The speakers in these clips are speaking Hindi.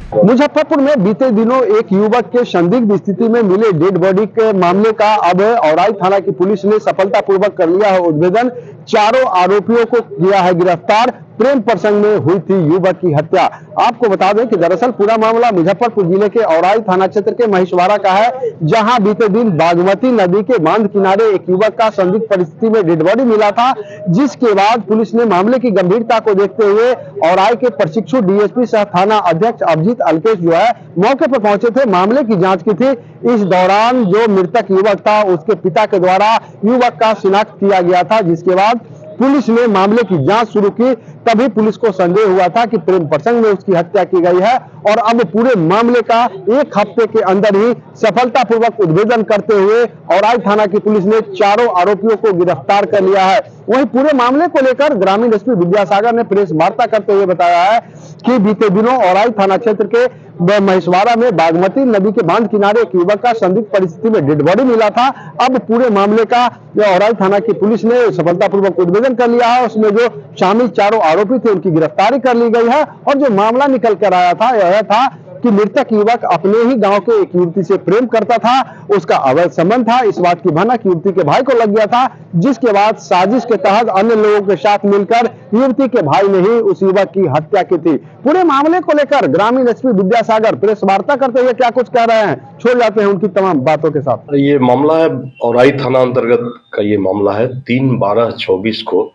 मुजफ्फरपुर में बीते दिनों एक युवक के संदिग्ध स्थिति में मिले डेड बॉडी के मामले का अब औराई थाना की पुलिस ने सफलतापूर्वक कर लिया है उद्भेदन। चारों आरोपियों को किया है गिरफ्तार। प्रेम प्रसंग में हुई थी युवक की हत्या। आपको बता दें कि दरअसल पूरा मामला मुजफ्फरपुर जिले के औराई थाना क्षेत्र के महेशवाड़ा का है, जहां बीते दिन बागमती नदी के बांध किनारे एक युवक का संदिग्ध परिस्थिति में डेड बॉडी मिला था, जिसके बाद पुलिस ने मामले की गंभीरता को देखते हुए औराई के प्रशिक्षु डीएसपी सह थाना अध्यक्ष अभिजीत अल्केश जो है मौके पर पहुंचे थे, मामले की जांच की थी। इस दौरान जो मृतक युवक था उसके पिता के द्वारा युवक का शिनाख्त किया गया था, जिसके बाद पुलिस ने मामले की जांच शुरू की। तभी पुलिस को संदेह हुआ था कि प्रेम प्रसंग में उसकी हत्या की गई है और अब पूरे मामले का एक हफ्ते के अंदर ही सफलतापूर्वक उद्भेदन करते हुए औराई थाना की पुलिस ने चारों आरोपियों को गिरफ्तार कर लिया है। वहीं पूरे मामले को लेकर ग्रामीण एसपी विद्यासागर ने प्रेस वार्ता करते हुए बताया है कि बीते दिनों औराई थाना क्षेत्र के महेशवाड़ा में बागमती नदी के बांध किनारे एक युवक का संदिग्ध परिस्थिति में डेड बॉडी मिला था। अब पूरे मामले का औराई थाना की पुलिस ने सफलतापूर्वक उद्भेदन कर लिया है। उसमें जो शामिल चारों आरोपी थे उनकी गिरफ्तारी कर ली गई है और जो मामला निकल कर आया था यह था कि मृतक युवक अपने ही गांव के एक युवती से प्रेम करता था। उसका अवैध संबंध था। इस बात की भनक युवती के भाई को लग गया था, जिसके बाद साजिश के तहत अन्य लोगों के साथ मिलकर युवती के भाई ने ही उस युवक की हत्या की थी। पूरे मामले को लेकर ग्रामीण एसपी विद्यासागर प्रेस वार्ता करते हुए क्या कुछ कह रहे हैं, छोड़ जाते हैं उनकी तमाम बातों के साथ। ये मामला है औराई थाना अंतर्गत का। ये मामला है 3/12/24 को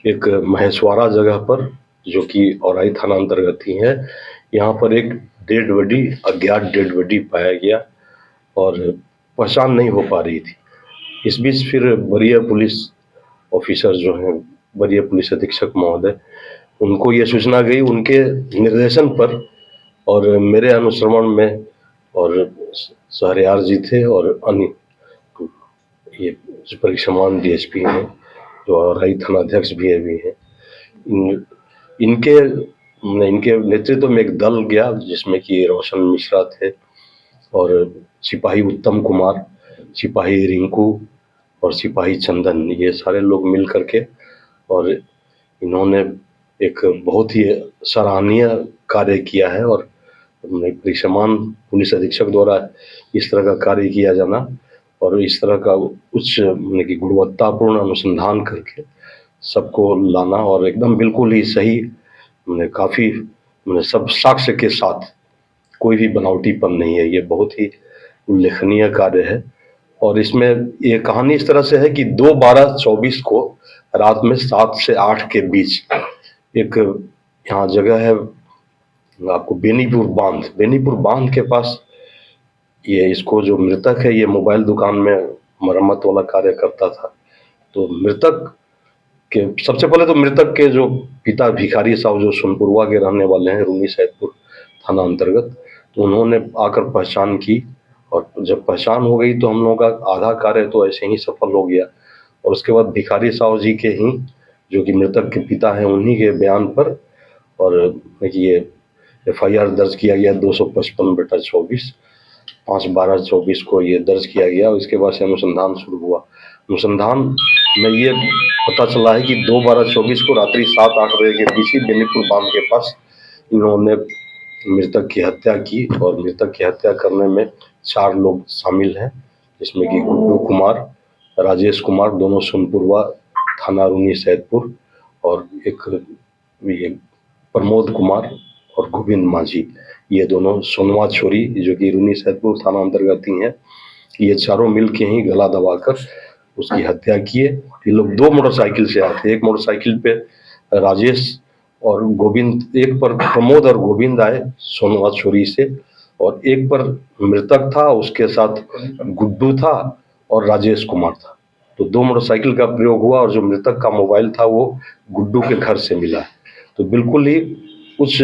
एक महेशवाड़ा जगह पर, जो कि औराई थाना अंतर्गत ही है, यहाँ पर एक डेड बॉडी, अज्ञात डेड बॉडी पाया गया और पहचान नहीं हो पा रही थी। इस बीच फिर वरीय पुलिस ऑफिसर जो हैं, वरीय पुलिस अधीक्षक महोदय, उनको ये सूचना गई उनके निर्देशन पर और मेरे अनुश्रवण में, और शहरयार जी थे और अन्य ये परीक्षामान डीएसपी हैं जो औराई थाना अध्यक्ष भी हैं, इनके नेतृत्व में एक दल गया जिसमें कि रोशन मिश्रा थे और सिपाही उत्तम कुमार, सिपाही रिंकू और सिपाही चंदन, ये सारे लोग मिल करके और इन्होंने एक बहुत ही सराहनीय कार्य किया है। और परीक्षामान पुलिस अधीक्षक द्वारा इस तरह का कार्य किया जाना और इस तरह का उच्च गुणवत्तापूर्ण अनुसंधान करके सबको लाना और एकदम बिल्कुल ही सही, काफी सब साक्ष्य के साथ, कोई भी बनावटीपन नहीं है, ये बहुत ही उल्लेखनीय कार्य है। और इसमें ये कहानी इस तरह से है कि 2/12/24 को रात में 7 से 8 के बीच एक यहाँ जगह है आपको बेनीपुर बांध के पास, ये इसको जो मृतक है ये मोबाइल दुकान में मरम्मत वाला कार्य करता था। तो मृतक के सबसे पहले तो मृतक के जो पिता भिखारी साहब जो सोनपुरवा के रहने वाले हैं, रूनी सैदपुर थाना अंतर्गत, तो उन्होंने आकर पहचान की और जब पहचान हो गई तो हम लोगों का आधा कार्य तो ऐसे ही सफल हो गया। और उसके बाद भिखारी साहब जी के ही, जो कि मृतक के पिता हैं, उन्हीं के बयान पर और ये एफआईआर दर्ज किया गया 255/24 5/12/24 को ये दर्ज किया गया। और इसके बाद से अनुसंधान शुरू हुआ। अनुसंधान में ये पता चला है कि 2/12/24 को रात्रि 7-8 बजे के बीच ही बेनीपुर बांध के पास इन्होंने मृतक की हत्या की और मृतक की हत्या करने में 4 लोग शामिल हैं, जिसमें कि गुड्डू कुमार, राजेश कुमार, दोनों सोनपुरवा थाना रूनी सैदपुर, और एक ये प्रमोद कुमार और गोविंद माझी, ये दोनों सोनवा छोरी जो कि रूनी सैदपुर थाना अंतर्गत ही हैं। ये चारों मिल के ही गला दबाकर उसकी हत्या किए। ये लोग 2 मोटरसाइकिल से आए थे। एक मोटरसाइकिल पे राजेश और गोविंद, एक पर प्रमोद और गोविंद आए सोनवा छोरी से, और एक पर मृतक था, उसके साथ गुड्डू था और राजेश कुमार था। तो 2 मोटरसाइकिल का प्रयोग हुआ और जो मृतक का मोबाइल था वो गुड्डू के घर से मिला है। तो बिल्कुल ही उच्च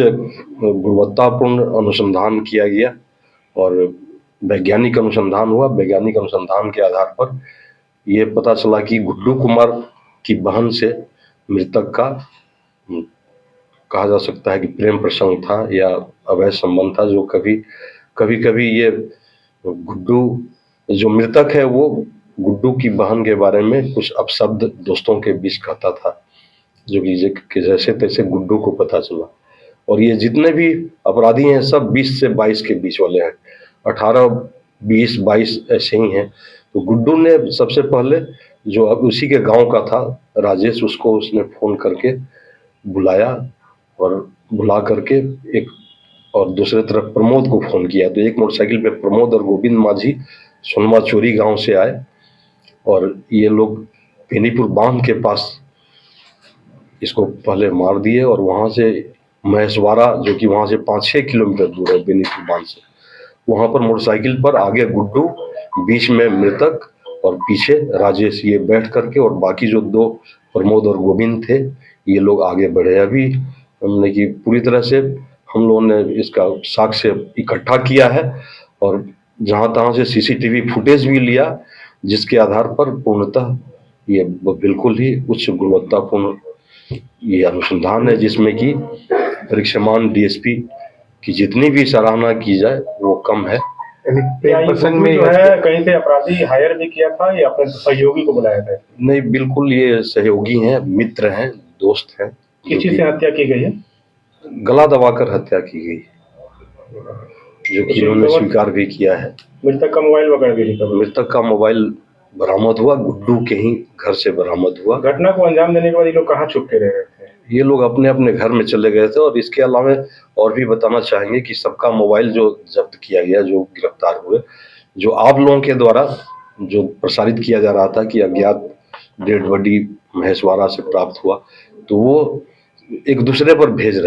गुणवत्तापूर्ण अनुसंधान किया गया और वैज्ञानिक अनुसंधान हुआ। वैज्ञानिक अनुसंधान के आधार पर ये पता चला कि गुड्डू कुमार की बहन से मृतक का कहा जा सकता है कि प्रेम प्रसंग था या अवैध संबंध था, जो कभी ये गुड्डू, जो मृतक है वो गुड्डू की बहन के बारे में कुछ अपशब्द दोस्तों के बीच कहता था, जो कि जैसे तैसे गुड्डू को पता चला। और ये जितने भी अपराधी हैं सब 20 से 22 के बीच वाले हैं, 18, 20, 22 ऐसे ही हैं। तो गुड्डू ने सबसे पहले, जो अब उसी के गांव का था राजेश, उसको उसने फोन करके बुलाया और बुला करके एक, और दूसरे तरफ प्रमोद को फोन किया। तो एक मोटरसाइकिल पे प्रमोद और गोविंद माझी सोनमा चोरी गांव से आए और ये लोग बेनीपुर बांध के पास इसको पहले मार दिए और वहां से महेशवाड़ा, जो कि वहां से 5-6 किलोमीटर दूर है बेनीपुर बांध से, वहां पर मोटरसाइकिल पर आगे गुड्डू, बीच में मृतक और पीछे राजेश, ये बैठ करके, और बाकी जो 2 प्रमोद और गोविंद थे ये लोग आगे बढ़े। अभी हमने की पूरी तरह से हम लोगों ने इसका साक्ष्य इकट्ठा किया है और जहां तहां से सीसीटीवी फुटेज भी लिया, जिसके आधार पर पूर्णतः ये बिल्कुल ही उच्च गुणवत्तापूर्ण ये अनुसंधान है, जिसमें कि परीक्षामान डीएसपी की जितनी भी सराहना की जाए वो कम है। क्या ये प्रसंग में जो है कहीं से अपराधी हायर भी किया था या अपने सहयोगी को बुलाया था? नहीं, बिल्कुल ये सहयोगी हैं, मित्र हैं, दोस्त हैं। किस चीज से हत्या की गई है? गला दबाकर हत्या की गई, जो कि इन्होंने स्वीकार भी किया है। मृतक का मोबाइल वगैरह भी रिकवर? मृतक का मोबाइल बरामद हुआ, गुड्डू के ही घर से बरामद हुआ। घटना को अंजाम देने के बाद ये लोग कहाँ छुप के रह रहे थे? ये लोग अपने अपने घर में चले गए थे। और इसके अलावा और भी बताना चाहेंगे कि सबका मोबाइल जो जब्त किया गया, जो गिरफ्तार हुए, जो आप लोगों के द्वारा जो प्रसारित किया जा रहा था कि अज्ञात डेड बॉडी महेशवाड़ा से प्राप्त हुआ, तो वो एक दूसरे पर भेज रहे